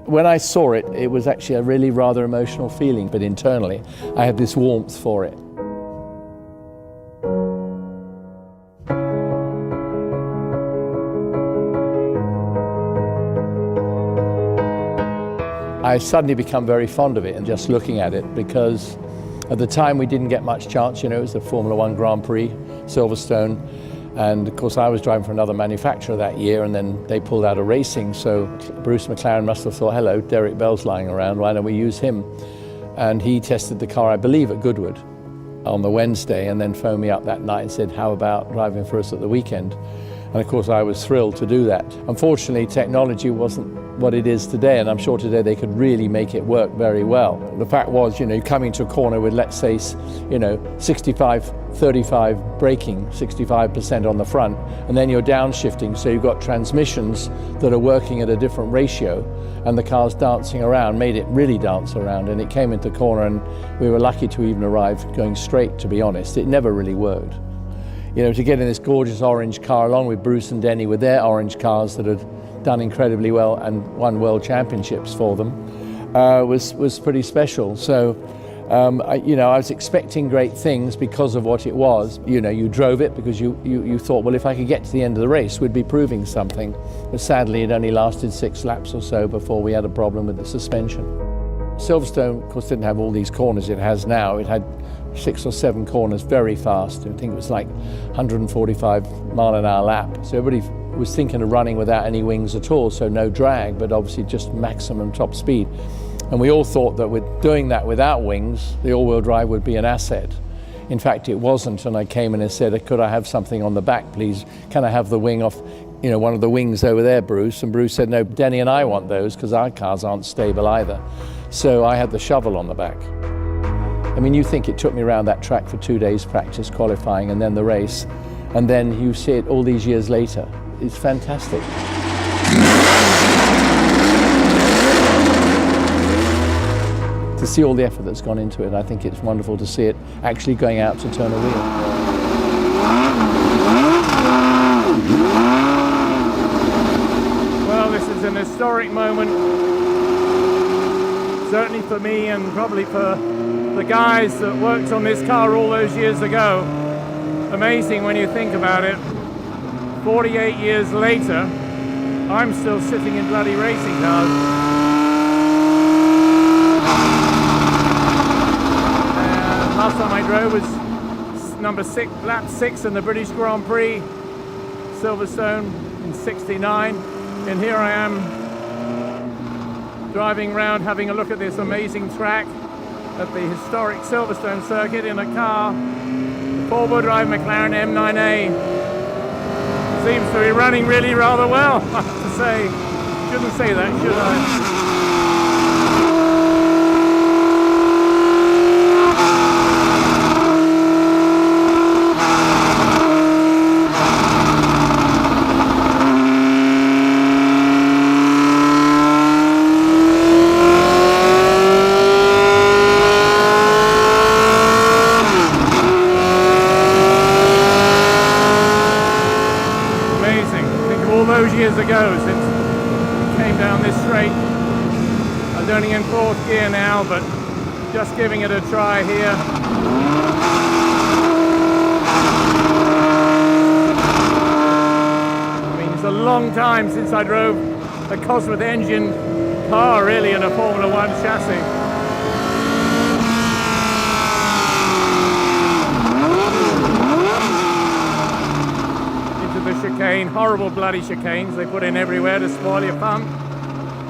When I saw it, it was actually a really rather emotional feeling, but internally, I had this warmth for it. I suddenly become very fond of it and just looking at it, because at the time we didn't get much chance, you know, it was the Formula One Grand Prix, Silverstone, and of course I was driving for another manufacturer that year, and then they pulled out of racing, so Bruce McLaren must have thought, hello, Derek Bell's lying around, why don't we use him? And he tested the car, I believe, at Goodwood on the Wednesday, and then phoned me up that night and said, how about driving for us at the weekend? And of course I was thrilled to do that. Unfortunately, technology wasn't what it is today, and I'm sure today they could really make it work very well. The fact was, you know, you come into a corner with, let's say, you know, 65-35 braking, 65% on the front, and then you're downshifting, so you've got transmissions that are working at a different ratio, and the car's dancing around, made it really dance around, and it came into the corner, and we were lucky to even arrive going straight, to be honest. It never really worked. You know, to get in this gorgeous orange car along with Bruce and Denny with their orange cars that had done incredibly well and won world championships for them, was pretty special. So, you know, I was expecting great things because of what it was. You know, you drove it because you thought, well, if I could get to the end of the race, we'd be proving something. But sadly, it only lasted 6 laps or so before we had a problem with the suspension. Silverstone, of course, didn't have all these corners it has now. It had 6 or 7 corners very fast. I think it was like 145-mile-an-hour lap. So everybody was thinking of running without any wings at all, so no drag, but obviously just maximum top speed. And we all thought that with doing that without wings, the all-wheel drive would be an asset. In fact, it wasn't, and I came in and said, could I have something on the back, please? Can I have the wing off, you know, one of the wings over there, Bruce? And Bruce said, no, Denny and I want those because our cars aren't stable either. So I had the shovel on the back. I mean, you think it took me around that track for 2 days practice, qualifying, and then the race, and then you see it all these years later. It's fantastic. To see all the effort that's gone into it, I think it's wonderful to see it actually going out to turn a wheel. Well, this is an historic moment, certainly for me and probably for the guys that worked on this car all those years ago. Amazing when you think about it. 48 years later, I'm still sitting in bloody racing cars. And last time I drove was number 6, lap 6 in the British Grand Prix, Silverstone in '69. And here I am driving around having a look at this amazing track at the historic Silverstone circuit in a car, the 4-wheel drive McLaren M9A. Seems to be running really rather well, I have to say. Shouldn't say that, should I? Years ago since I came down this straight. I was only in 4th gear now, but just giving it a try here. I mean, it's a long time since I drove a Cosworth engine car really in a Formula One chassis. The chicane, horrible bloody chicanes they put in everywhere to spoil your fun,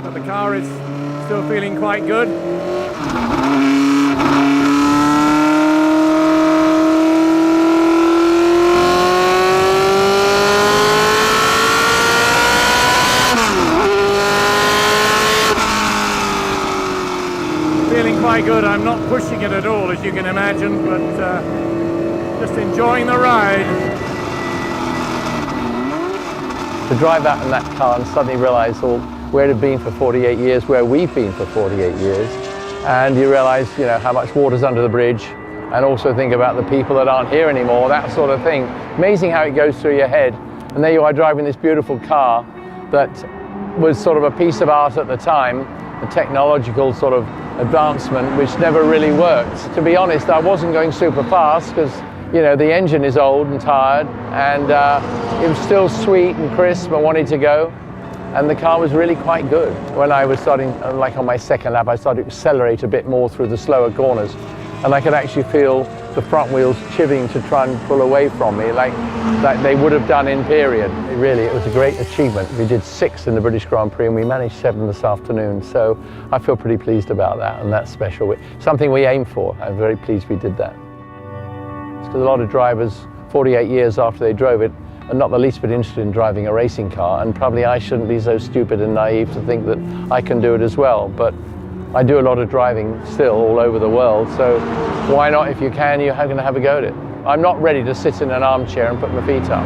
but the car is still feeling quite good. Feeling quite good. I'm not pushing it at all, as you can imagine, but just enjoying the ride. To drive out in that car and suddenly realise, well, where it had been for 48 years, where we've been for 48 years, and you realise, you know, how much water's under the bridge, and also think about the people that aren't here anymore, that sort of thing. Amazing how it goes through your head. And there you are driving this beautiful car that was sort of a piece of art at the time, a technological sort of advancement which never really worked. To be honest, I wasn't going super fast because, you know, the engine is old and tired, and it was still sweet and crisp and wanted to go. And the car was really quite good. When I was starting, like on my second lap, I started to accelerate a bit more through the slower corners, and I could actually feel the front wheels chivvying to try and pull away from me, like they would have done in period. It was a great achievement. We did 6 in the British Grand Prix, and we managed 7 this afternoon. So I feel pretty pleased about that, and that's special. Something we aim for. I'm very pleased we did that. It's because a lot of drivers, 48 years after they drove it, are not the least bit interested in driving a racing car, and probably I shouldn't be so stupid and naive to think that I can do it as well. But I do a lot of driving still all over the world, so why not? If you can, you're going to have a go at it. I'm not ready to sit in an armchair and put my feet up.